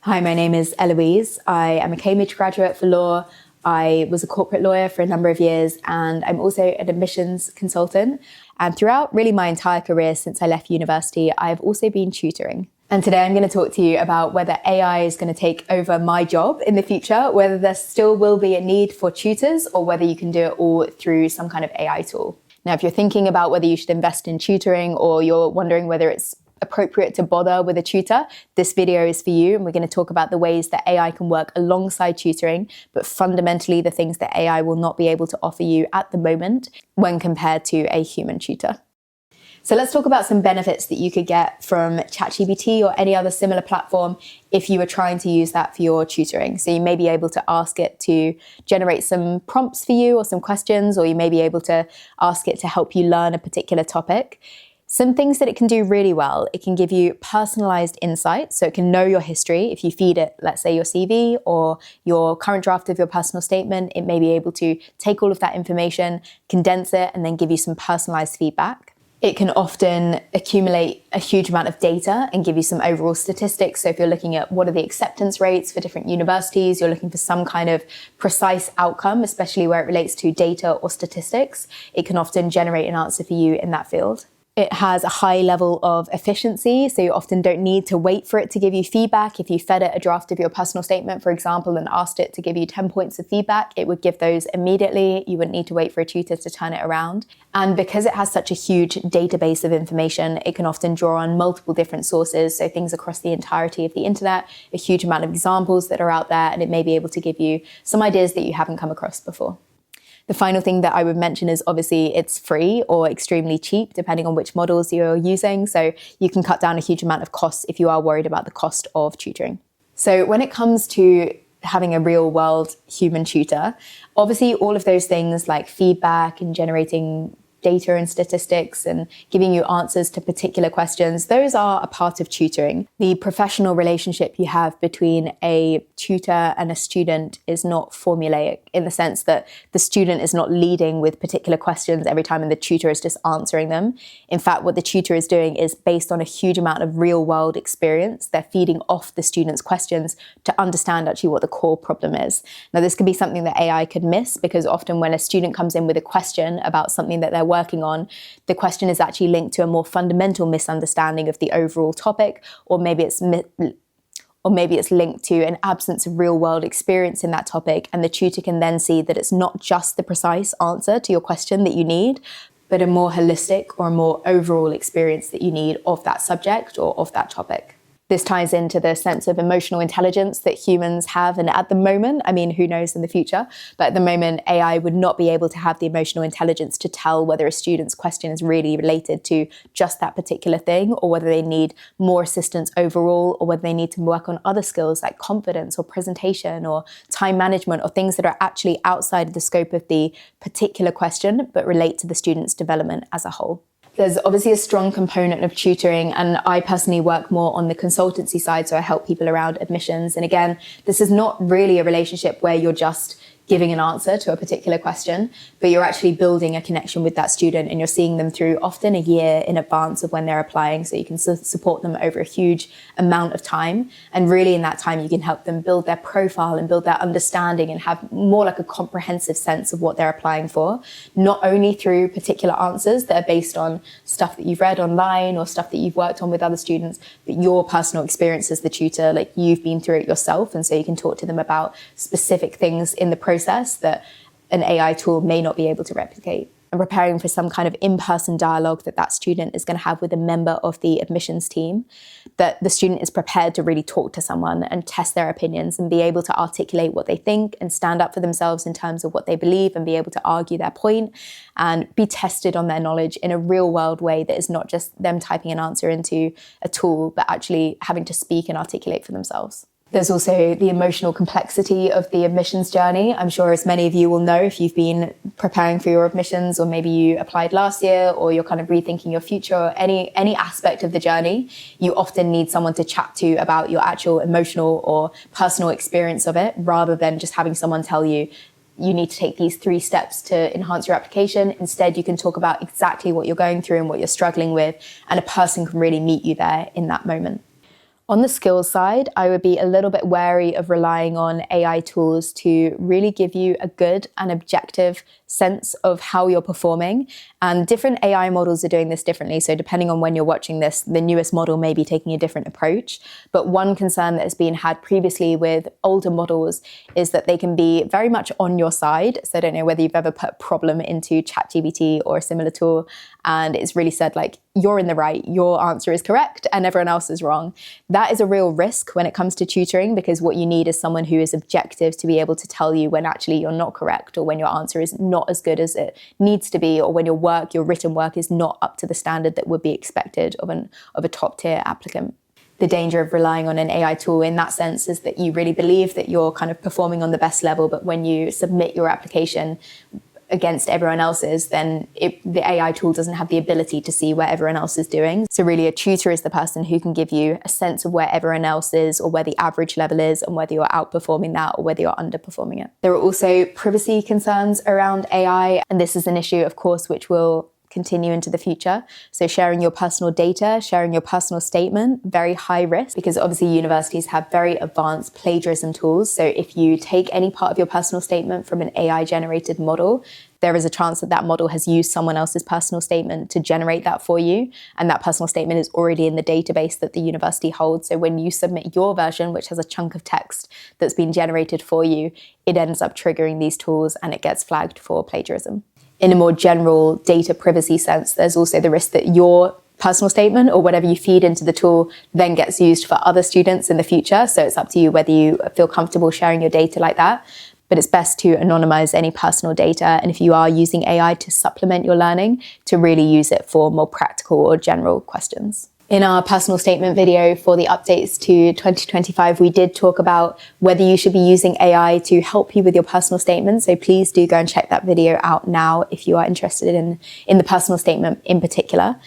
Hi, my name is Eloise. I am a Cambridge graduate for law. I was a corporate lawyer for a number of years, and I'm also an admissions consultant. And throughout really my entire career since I left university, I've also been tutoring. And today I'm going to talk to you about whether AI is going to take over my job in the future, whether there still will be a need for tutors, or whether you can do it all through some kind of AI tool. Now, if you're thinking about whether you should invest in tutoring, or you're wondering whether it's appropriate to bother with a tutor, this video is for you, and we're going to talk about the ways that AI can work alongside tutoring, but fundamentally the things that AI will not be able to offer you at the moment when compared to a human tutor. So let's talk about some benefits that you could get from ChatGPT or any other similar platform if you were trying to use that for your tutoring. So you may be able to ask it to generate some prompts for you or some questions, or you may be able to ask it to help you learn a particular topic. Some things that it can do really well: it can give you personalized insights, so it can know your history. If you feed it, let's say, your CV or your current draft of your personal statement, it may be able to take all of that information, condense it, and then give you some personalized feedback. It can often accumulate a huge amount of data and give you some overall statistics. So if you're looking at what are the acceptance rates for different universities, you're looking for some kind of precise outcome, especially where it relates to data or statistics, it can often generate an answer for you in that field. It has a high level of efficiency, so you often don't need to wait for it to give you feedback. If you fed it a draft of your personal statement, for example, and asked it to give you 10 points of feedback, it would give those immediately. You wouldn't need to wait for a tutor to turn it around. And because it has such a huge database of information, it can often draw on multiple different sources, so things across the entirety of the internet, a huge amount of examples that are out there, and it may be able to give you some ideas that you haven't come across before. The final thing that I would mention is obviously it's free or extremely cheap, depending on which models you're using. So you can cut down a huge amount of costs if you are worried about the cost of tutoring. So when it comes to having a real world human tutor, obviously all of those things like feedback and generating data and statistics and giving you answers to particular questions, those are a part of tutoring. The professional relationship you have between a tutor and a student is not formulaic, in the sense that the student is not leading with particular questions every time and the tutor is just answering them. In fact, what the tutor is doing is based on a huge amount of real world experience. They're feeding off the student's questions to understand actually what the core problem is. Now, this could be something that AI could miss, because often when a student comes in with a question about something that they're working on, the question is actually linked to a more fundamental misunderstanding of the overall topic, or maybe it's linked to an absence of real-world experience in that topic, and the tutor can then see that it's not just the precise answer to your question that you need, but a more holistic or a more overall experience that you need of that subject or of that topic. This ties into the sense of emotional intelligence that humans have, and at the moment, I mean, who knows in the future, but at the moment, AI would not be able to have the emotional intelligence to tell whether a student's question is really related to just that particular thing, or whether they need more assistance overall, or whether they need to work on other skills like confidence or presentation or time management, or things that are actually outside of the scope of the particular question, but relate to the student's development as a whole. There's obviously a strong component of tutoring, and I personally work more on the consultancy side, so I help people around admissions. And again, this is not really a relationship where you're just giving an answer to a particular question, but you're actually building a connection with that student, and you're seeing them through often a year in advance of when they're applying, so you can support them over a huge amount of time. And really in that time, you can help them build their profile and build their understanding and have more like a comprehensive sense of what they're applying for, not only through particular answers that are based on stuff that you've read online or stuff that you've worked on with other students, but your personal experience as the tutor, like you've been through it yourself. And so you can talk to them about specific things in the process that an AI tool may not be able to replicate. And preparing for some kind of in-person dialogue that student is going to have with a member of the admissions team, that the student is prepared to really talk to someone and test their opinions and be able to articulate what they think and stand up for themselves in terms of what they believe, and be able to argue their point and be tested on their knowledge in a real world way that is not just them typing an answer into a tool, but actually having to speak and articulate for themselves. There's also the emotional complexity of the admissions journey. I'm sure as many of you will know, if you've been preparing for your admissions, or maybe you applied last year, or you're kind of rethinking your future, or any aspect of the journey, you often need someone to chat to about your actual emotional or personal experience of it, rather than just having someone tell you, you need to take these 3 steps to enhance your application. Instead, you can talk about exactly what you're going through and what you're struggling with, and a person can really meet you there in that moment. On the skills side, I would be a little bit wary of relying on AI tools to really give you a good and objective sense of how you're performing. And different AI models are doing this differently. So depending on when you're watching this, the newest model may be taking a different approach. But one concern that has been had previously with older models is that they can be very much on your side. So I don't know whether you've ever put a problem into ChatGPT or a similar tool, and it's really said like, you're in the right, your answer is correct, and everyone else is wrong. That is a real risk when it comes to tutoring, because what you need is someone who is objective to be able to tell you when actually you're not correct, or when your answer is not as good as it needs to be, or when your written work is not up to the standard that would be expected of a top tier applicant. The danger of relying on an AI tool in that sense is that you really believe that you're kind of performing on the best level, but when you submit your application against everyone else's, then the AI tool doesn't have the ability to see where everyone else is doing. So really a tutor is the person who can give you a sense of where everyone else is, or where the average level is, and whether you're outperforming that or whether you're underperforming it. There are also privacy concerns around AI, and this is an issue, of course, which will continue into the future. So sharing your personal data, sharing your personal statement, very high risk, because obviously universities have very advanced plagiarism tools. So if you take any part of your personal statement from an AI generated model, there is a chance that that model has used someone else's personal statement to generate that for you. And that personal statement is already in the database that the university holds. So when you submit your version, which has a chunk of text that's been generated for you, it ends up triggering these tools and it gets flagged for plagiarism. In a more general data privacy sense, there's also the risk that your personal statement or whatever you feed into the tool then gets used for other students in the future. So it's up to you whether you feel comfortable sharing your data like that. But it's best to anonymize any personal data. And if you are using AI to supplement your learning, to really use it for more practical or general questions. In our personal statement video for the updates to 2025, we did talk about whether you should be using AI to help you with your personal statement. So please do go and check that video out now if you are interested in the personal statement in particular.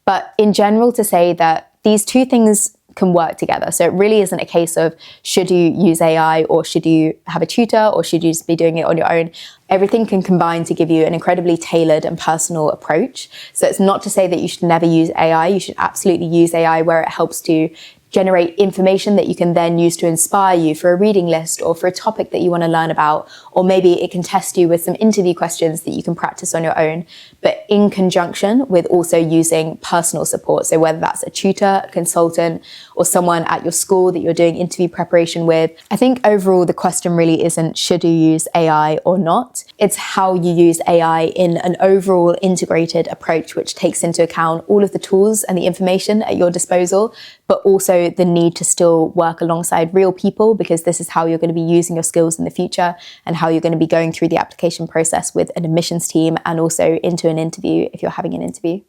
But in general, to say that these two things can work together. So it really isn't a case of should you use AI or should you have a tutor or should you just be doing it on your own. Everything can combine to give you an incredibly tailored and personal approach. So it's not to say that you should never use AI. You should absolutely use AI where it helps to generate information that you can then use to inspire you for a reading list or for a topic that you want to learn about. Or maybe it can test you with some interview questions that you can practice on your own, but in conjunction with also using personal support. So whether that's a tutor, a consultant, or someone at your school that you're doing interview preparation with. I think overall the question really isn't should you use AI or not. It's how you use AI in an overall integrated approach, which takes into account all of the tools and the information at your disposal, but also the need to still work alongside real people, because this is how you're going to be using your skills in the future and how you're going to be going through the application process with an admissions team and also into an interview if you're having an interview.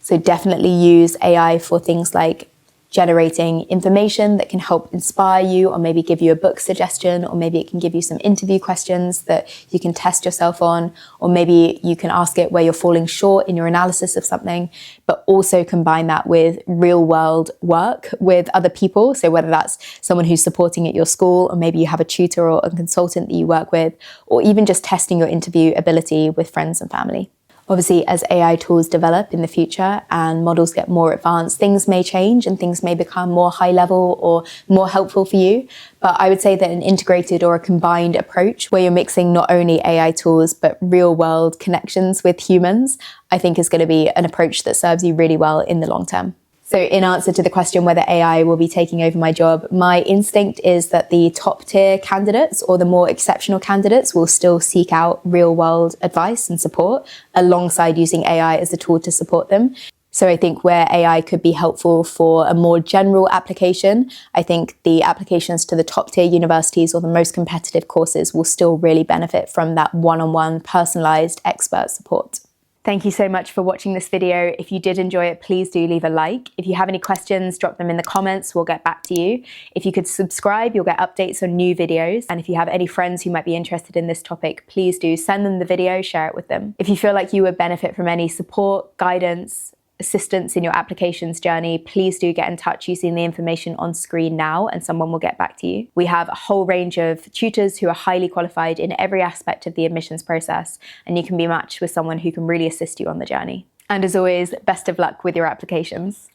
So definitely use AI for things like generating information that can help inspire you, or maybe give you a book suggestion, or maybe it can give you some interview questions that you can test yourself on, or maybe you can ask it where you're falling short in your analysis of something, but also combine that with real world work with other people. So whether that's someone who's supporting at your school, or maybe you have a tutor or a consultant that you work with, or even just testing your interview ability with friends and family. Obviously, as AI tools develop in the future and models get more advanced, things may change and things may become more high level or more helpful for you. But I would say that an integrated or a combined approach where you're mixing not only AI tools, but real world connections with humans, I think is going to be an approach that serves you really well in the long term. So in answer to the question whether AI will be taking over my job, my instinct is that the top tier candidates or the more exceptional candidates will still seek out real world advice and support alongside using AI as a tool to support them. So I think where AI could be helpful for a more general application, I think the applications to the top tier universities or the most competitive courses will still really benefit from that one-on-one personalized expert support. Thank you so much for watching this video. If you did enjoy it, please do leave a like. If you have any questions, drop them in the comments. We'll get back to you. If you could subscribe, you'll get updates on new videos. And if you have any friends who might be interested in this topic, please do send them the video, share it with them. If you feel like you would benefit from any support, guidance, assistance in your applications journey, please do get in touch using the information on screen now and someone will get back to you. We have a whole range of tutors who are highly qualified in every aspect of the admissions process, and you can be matched with someone who can really assist you on the journey. And as always, best of luck with your applications.